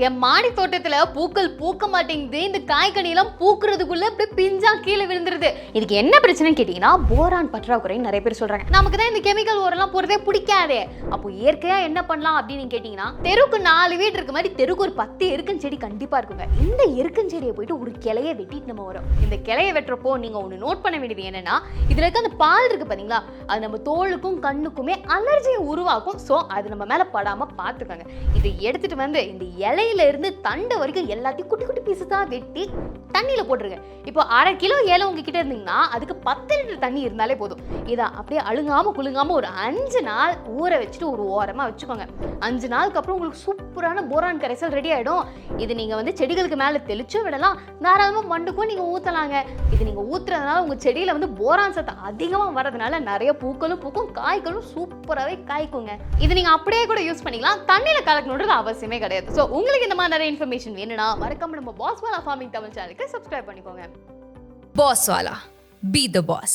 என் மாடி தோட்டத்துல பூக்கள் பூக்க மாட்டேங்குது, இந்த காய்கனி எல்லாம் பூக்குறதுக்குள்ள அப்படியே பிஞ்சா கீழே விழுந்துருது. இதுக்கு என்ன பிரச்சனைன்னு கேட்டீங்கன்னா போரான் பற்றாக்குறை நிறைய பேர் சொல்றாங்க. நமக்கு தான் இந்த கெமிக்கல் உரம்லாம் போறதே பிடிக்காதே. அப்போ இயற்கையா என்ன பண்ணலாம் அப்படின்னு கேட்டீங்கன்னா, தெருக்கு 4 வீடு இருக்க மாதிரி தெருக்கு ஒரு 10 எருக்கன் செடி கண்டிப்பா இருக்குங்க. இந்த எருக்கன் செடியை போயிட்டு ஒரு கிளையை வெட்டிட்டு நம்ம வரோம். இந்த கிளையை வெட்டுறப்போ நீங்க ஒண்ணு நோட் பண்ண வேண்டியது என்னன்னா, இதுல இருக்க அந்த பால் இருக்கு பாத்தீங்களா, அது நம்ம தோலுக்கும் கண்ணுக்குமே அலர்ஜியை உருவாக்கும். சோ அது நம்ம மேல படாம பாத்துக்கோங்க. இதை எடுத்துட்டு வந்து இந்த இலையில இருந்து தண்டு வரைக்கும் எல்லாத்தையும் குட்டி குட்டி பீஸஸா வெட்டி தண்ணியில போட்டுருங்க. இப்போ 1/2 கிலோ ஏலம் உங்ககிட்ட இருந்தீங்கன்னா அதுக்கு 10 லிட்டர் தண்ணி இருந்தாலே போதும். இதை அப்படியே அழுங்காம குலுங்காம ஒரு 5 நாள் ஊற வச்சுட்டு ஒரு ஓரமா வச்சுக்கோங்க. 5 நாளுக்கு அப்புறம் உங்களுக்கு சூப்பரான போரான் கரைசல் ரெடி ஆயிடும். இது நீங்க வந்து செடிகளுக்கு மேல தெளிச்சும் விடலாம், தாராளமா மண்ணுக்கும் நீங்க ஊத்தலாங்க. இது நீங்க ஊத்துறதுனால உங்க செடியில வந்து போரான் சத்து அதிகமா வரதுனால நிறைய பூக்களும் பூக்கும், காய்களும் சூப்பராகவே காய்க்குங்க. இது நீங்க அப்படியே கூட யூஸ் பண்ணிக்கலாம், தண்ணியில கலக்கணுன்றது அவசியமே கிடையாது. ஸோ உங்களுக்கு இந்த மாதிரி நிறைய இன்ஃபர்மேஷன் வேணும்னா மறக்காம நம்ம பாஸ்வாலா ஃபார்மிங் தமிழ் சேனலுக்கு சப்ஸ்கிரைப் பண்ணிக்கோங்க. Bosswala. Be the boss.